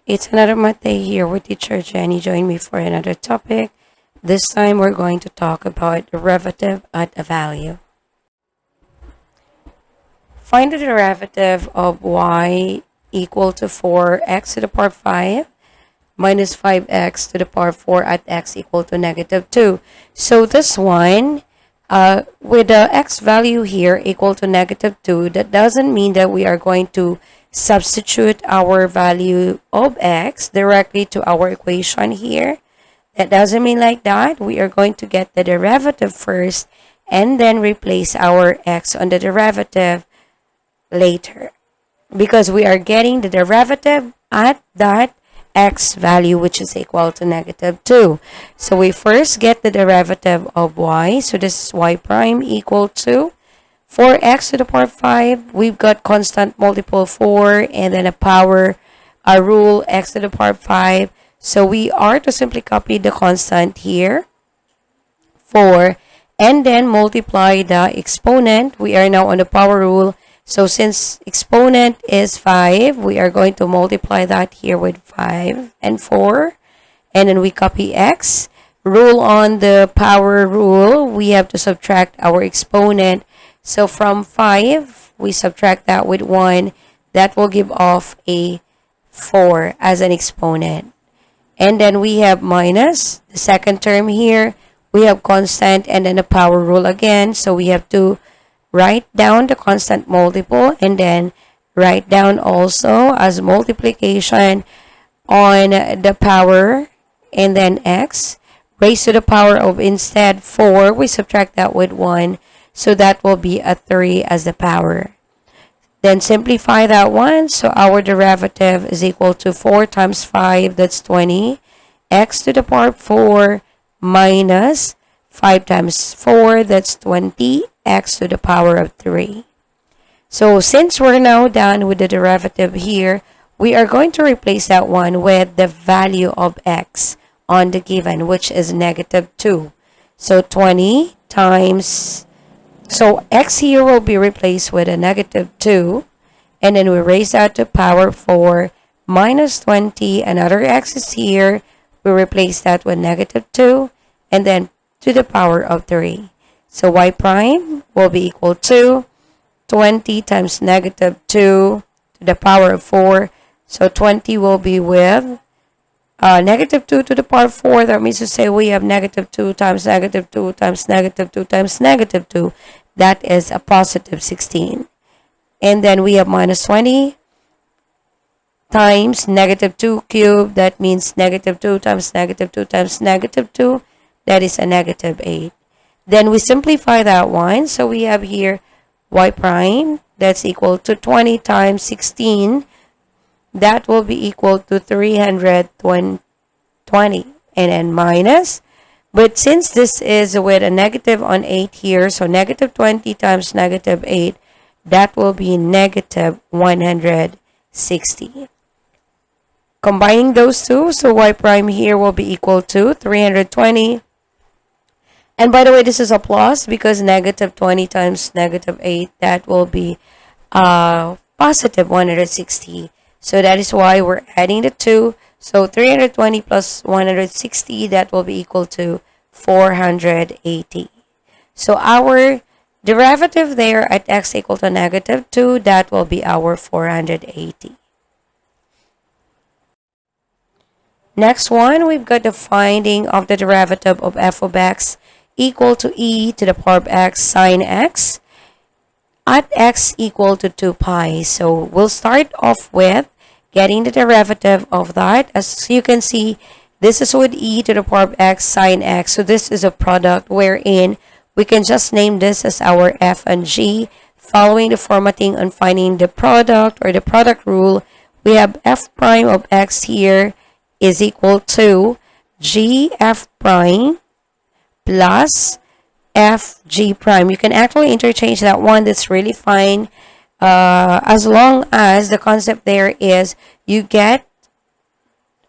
It's another Monday here with teacher Jenny. Join me for another topic. This time we're going to talk about derivative at a value. Find the derivative of y equal to 4x to the power 5 minus 5x to the power 4 at x equal to negative 2. So this one, with the x value here equal to negative 2, that doesn't mean that we are going to substitute our value of x directly to our equation here. That doesn't mean like that. We are going to get the derivative first and then replace our x on the derivative later, because we are getting the derivative at that x value, which is equal to negative 2. So we first get the derivative of y. So this is y prime equal to 4x to the power 5. We've got constant multiple 4 and then a rule x to the power 5. So we are to simply copy the constant here, 4, and then multiply the exponent. We are now on the power rule. So since exponent is 5, we are going to multiply that here with 5 and 4. And then we copy x. Rule on the power rule, we have to subtract our exponent. So from 5, we subtract that with 1. That will give off a 4 as an exponent. And then we have minus the second term here. We have constant and then the power rule again. So we have to write down the constant multiple and then write down also as multiplication on the power and then x raised to the power of, instead 4, we subtract that with 1. So that will be a 3 as the power. Then simplify that one. So our derivative is equal to 4 times 5, that's 20. X to the power 4 minus 5 times 4, that's 20. X to the power of 3. So since we're now done with the derivative here, we are going to replace that one with the value of x on the given, which is negative 2. So 20 times... So x here will be replaced with a negative 2. And then we raise that to power 4 minus 20. Another x is here. We replace that with negative 2. And then to the power of 3. So y prime will be equal to 20 times negative 2 to the power of 4. So 20 will be with negative 2 to the power of 4. That means to say we have negative 2 times negative 2 times negative 2 times negative 2. That is a positive 16. And then we have minus 20 times negative 2 cubed. That means negative 2 times negative 2 times negative 2. That is a negative 8. Then we simplify that one. So we have here y prime. That's equal to 20 times 16. That will be equal to 320. And then minus. But since this is with a negative on 8 here, so negative 20 times negative 8, that will be negative 160. Combining those two, so y prime here will be equal to 320. And by the way, this is a plus because negative 20 times negative 8, that will be positive 160. So that is why we're adding the 2. So 320 plus 160, that will be equal to 480. So our derivative there at x equal to negative 2, that will be our 480. Next one, we've got the finding of the derivative of f of x equal to e to the power of x sine x at x equal to 2 pi. So we'll start off with getting the derivative of that. As you can see, this is with e to the power of x sine x. So this is a product wherein we can just name this as our f and g. Following the formatting on finding the product or the product rule, we have f prime of x here is equal to g f prime plus f g prime. You can actually interchange that one. That's really fine. As long as the concept there is you get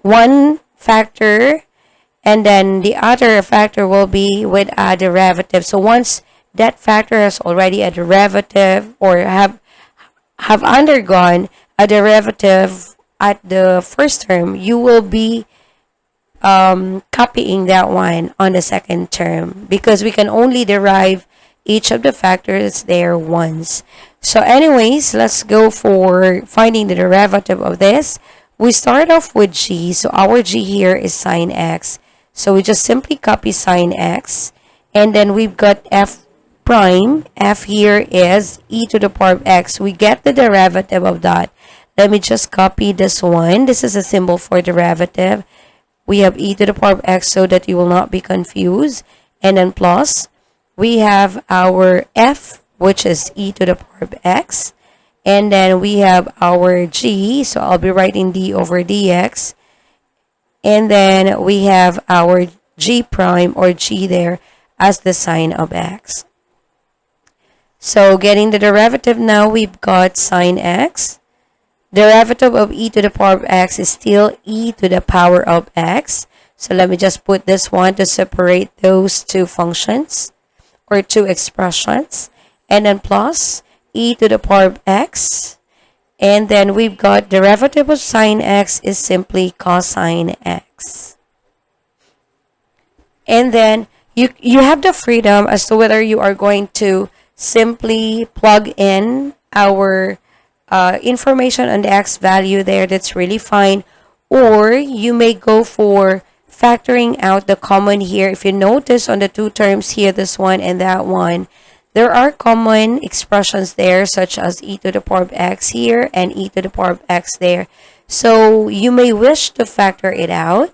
one factor and then the other factor will be with a derivative. So once that factor has already a derivative or have undergone a derivative at the first term, you will be copying that one on the second term because we can only derive each of the factors there once. So anyways, let's go for finding the derivative of this. We start off with g. So our g here is sine x. So we just simply copy sine x. And then we've got f prime. F here is e to the power of x. We get the derivative of that. Let me just copy this one. This is a symbol for derivative. We have e to the power of x so that you will not be confused. And then plus, we have our f, which is e to the power of x. And then we have our g, so I'll be writing d over dx. And then we have our g prime or g there as the sine of x. So getting the derivative now, we've got sine x. Derivative of e to the power of x is still e to the power of x. So let me just put this one to separate those two functions or two expressions. And then plus e to the power of x. And then we've got derivative of sine x is simply cosine x. And then you have the freedom as to whether you are going to simply plug in our information on the x value there. That's really fine. Or you may go for factoring out the common here. If you notice on the two terms here, this one and that one, there are common expressions there such as e to the power of x here and e to the power of x there. So you may wish to factor it out.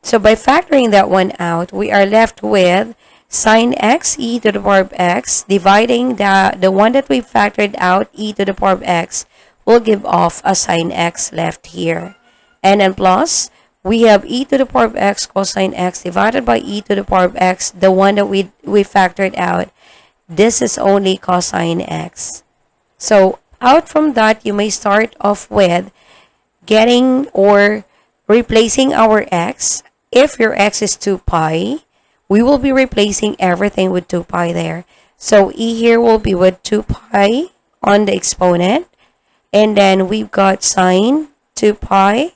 So by factoring that one out, we are left with sine x e to the power of x dividing the one that we factored out, e to the power of x, will give off a sine x left here. And then plus, we have e to the power of x cosine x divided by e to the power of x, the one that we factored out. This is only cosine x. So out from that, you may start off with getting or replacing our x. If your x is 2 pi, we will be replacing everything with 2 pi there. So e here will be with 2 pi on the exponent. And then we've got sine 2 pi.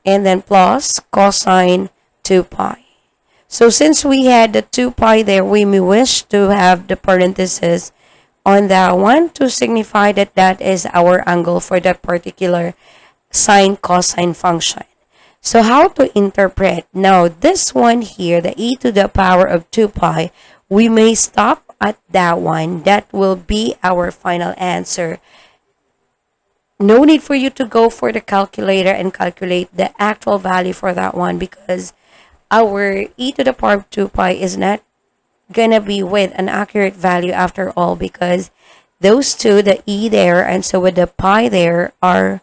And then plus cosine 2 pi. So since we had the 2 pi there, we may wish to have the parenthesis on that one to signify that that is our angle for that particular sine cosine function. So how to interpret? Now this one here, the e to the power of 2 pi, we may stop at that one. That will be our final answer. No need for you to go for the calculator and calculate the actual value for that one because our e to the power of 2 pi is not gonna be with an accurate value after all because those two, the e there and so with the pi there, are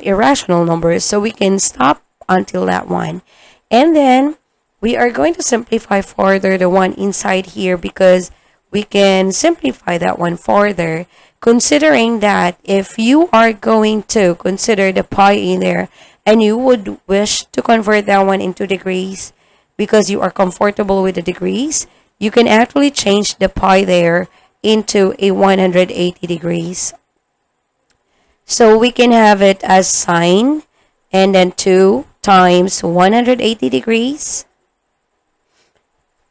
irrational numbers. So we can stop until that one. And then we are going to simplify further the one inside here because we can simplify that one further, considering that if you are going to consider the pi in there and you would wish to convert that one into degrees because you are comfortable with the degrees, you can actually change the pi there into a 180 degrees. So we can have it as sine and then 2 times 180 degrees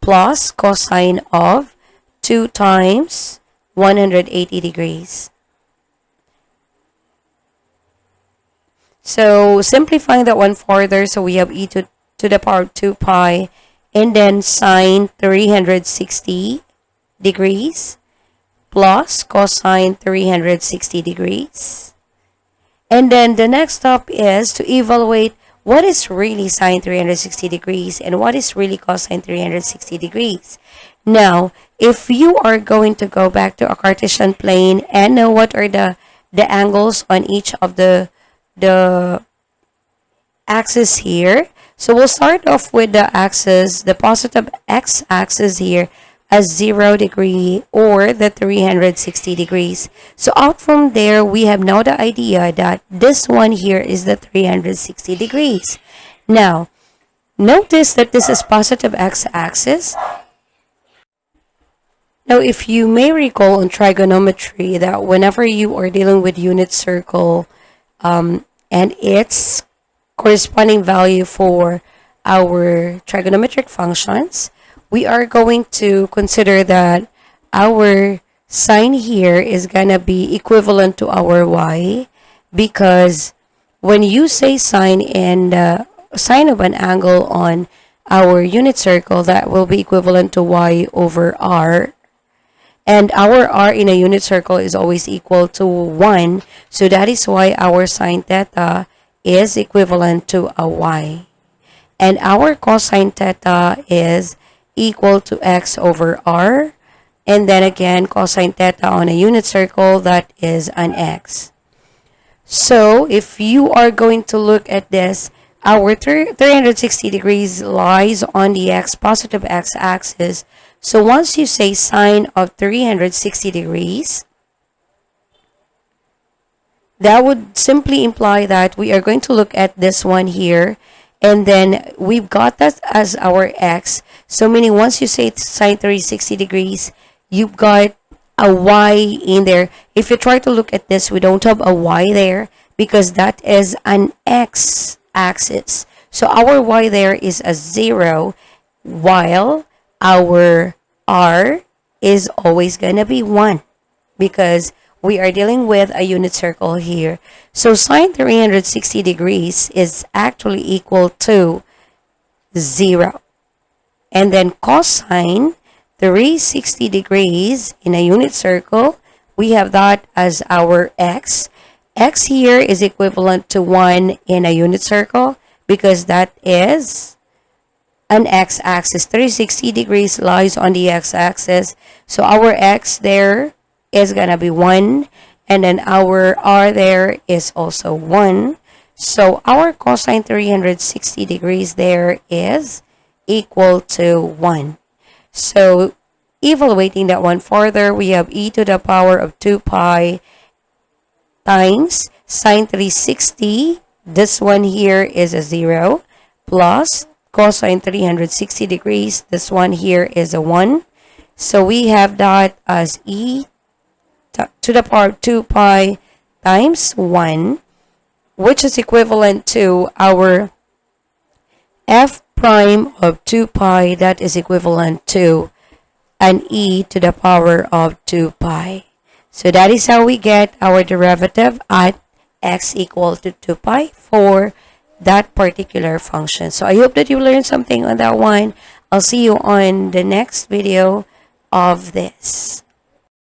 plus cosine of 2 times 180 degrees. So simplifying that one further, so we have e to the power of 2 pi and then sine 360 degrees plus cosine 360 degrees. And then the next step is to evaluate what is really sine 360 degrees and what is really cosine 360 degrees. Now, if you are going to go back to a Cartesian plane and know what are the angles on each of the axis here. So we'll start off with the axis, the positive x-axis here as 0 degree or the 360 degrees. So out from there, we have now the idea that this one here is the 360 degrees. Now, notice that this is positive x-axis. Now, if you may recall on trigonometry that whenever you are dealing with unit circle, and its corresponding value for our trigonometric functions, we are going to consider that our sine here is gonna be equivalent to our y, because when you say sine and sine of an angle on our unit circle, that will be equivalent to y over r. And our r in a unit circle is always equal to 1. So that is why our sine theta is equivalent to a y. And our cosine theta is equal to x over r. And then again, cosine theta on a unit circle, that is an x. So if you are going to look at this, our 360 degrees lies on the positive x-axis. So once you say sine of 360 degrees, that would simply imply that we are going to look at this one here, and then we've got that as our x. So meaning once you say sine 360 degrees, you've got a y in there. If you try to look at this, we don't have a y there because that is an x-axis. So our y there is a 0, while our r is always going to be 1 because we are dealing with a unit circle here. So sine 360 degrees is actually equal to 0. And then cosine 360 degrees in a unit circle, we have that as our x. X here is equivalent to 1 in a unit circle because that is an x-axis. 360 degrees lies on the x-axis. So our x there is going to be 1. And then our r there is also 1. So our cosine 360 degrees there is equal to 1. So evaluating that one further, we have e to the power of 2 pi times sine 360. This one here is a 0 plus cosine 360 degrees. This one here is a 1. So we have that as e to the power of 2 pi times 1, which is equivalent to our f prime of 2 pi, that is equivalent to an e to the power of 2 pi. So that is how we get our derivative at x equal to 2 pi for that particular function. So I hope that you learned something on that one. I'll see you on the next video of this.